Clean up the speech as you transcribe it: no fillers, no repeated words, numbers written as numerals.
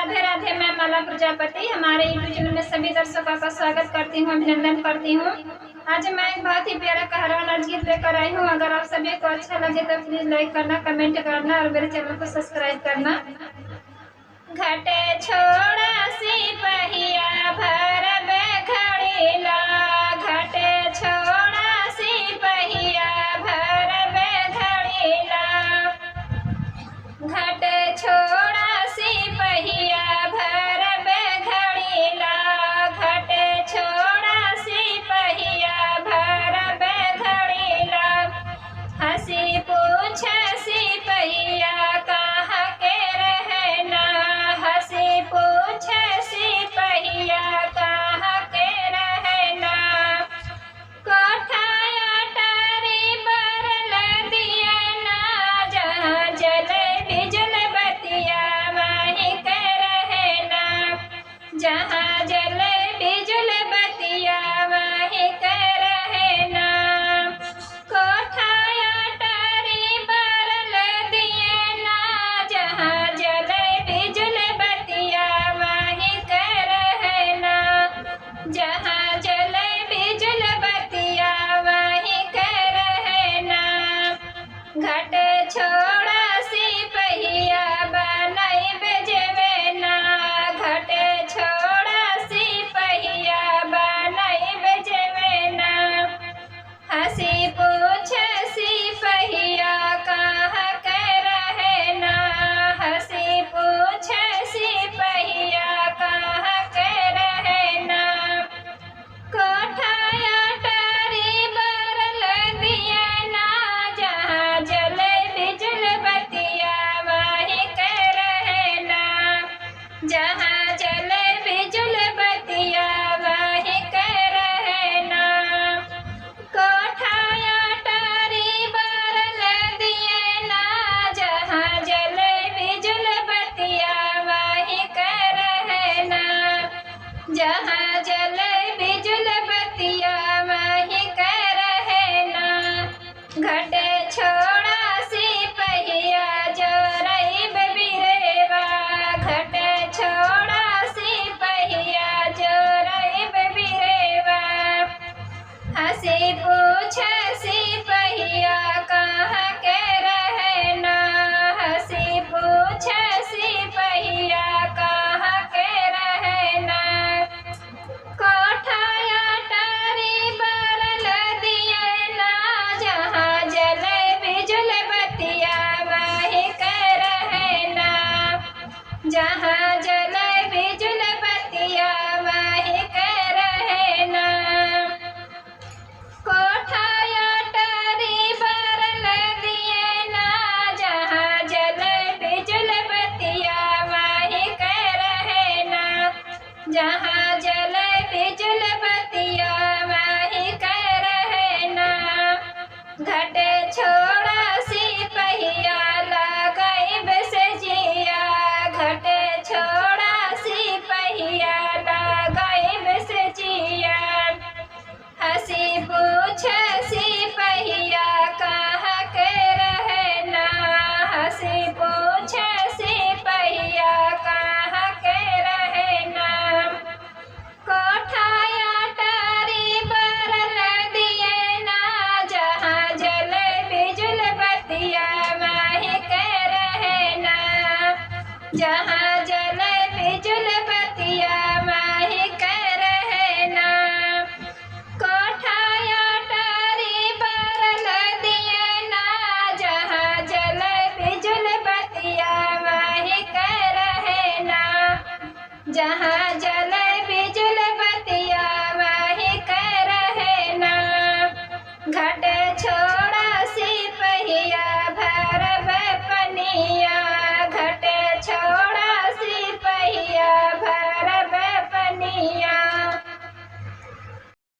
राधे राधे। मैं माला प्रजापति हमारे YouTube channel में सभी दर्शकों का स्वागत करती हूँ, अभिनंदन करती हूँ। आज मैं एक बहुत ही प्यारा कहरवा गीत लेकर आई हूँ। अगर आप सभी को अच्छा लगे तो प्लीज लाइक करना, कमेंट करना और मेरे चैनल को सब्सक्राइब करना। घटे छोड़ा सिपहिया भरब घड़ीला, घटे छोड़ा सिपहिया भरब घड़ीला, घटे छोड़ा सिपहिया भरब घड़ीला, घटे छोड़ा सिपहिया भरब घड़ीला। हंसी पूछ सिपहिया कहाँ के रहना, हंसी पूछ सिपहिया कहाँ के रहना। कोठाया टारी बरल दिया ना, जहाँ जल बिजल बतिया वहीं के रहना, जहाँ जल बिजल बतिया वहीं के रहना। कोठाया टारी बरल दिया ना, जहाँ जल बिजल बतिया वहीं के रहना, जहाँ जल बिजल बतिया वहीं के रहना। घट छोड़ा सिपहिया बनई बेजवेना, घट छोड़ा सिपहिया बनई बेजवेना। हंसी पूछ सिपहिया कहाँ के रहना, हंसी पूछ सिपहिया कहाँ के रहना। कोठाया टारी बरल दिया ना, जहाँ जल बिजल बतिया वहीं के रहना, जहाँ जल बिजल बतिया वहीं के रहना। कोठाया टारी बरल दिया ना, जहाँ जल बिजल बतिया वहीं के रहना, जहाँ जल बिजल बतिया वहीं के रहना। घटे छोड़ा सिपहिया जोरई बिरेवा, घटे छोड़ा सिपहिया जोरई बिरेवा। हंसी पूछ सिपहिया कहाँ के रहना, हंसी पूछ सिपहिया कहाँ के रहना। कोठाया टारी बरल दिया ना, जहाँ जल बिजल बतिया वहीं के रहना, जहाँ जल बिजल बतिया वहीं के रहना। कोठाया टारी बरल दिया ना, जहाँ जल बिजल बतिया वहीं के रहना, जहाँ जल बिजल बतिया वहीं के रहना। घटे छोड़ा सिपहिया लगई बेसजिया, घटे छोड़ा सिपहिया लगई बेसजिया। हंसी पूछ सिपहिया कहाँ के रहना, हंसी पूछ सिपहिया कहाँ के रहना। कोठाया टारी बरल दिया ना, जहाँ जल बिजल बतिया वहीं के रहना, जहाँ जल बिजल बतिया वहीं के रहना। कोठाया टारी बरल दिया ना, जहाँ जल बिजल बतिया वहीं के रहना, जहाँ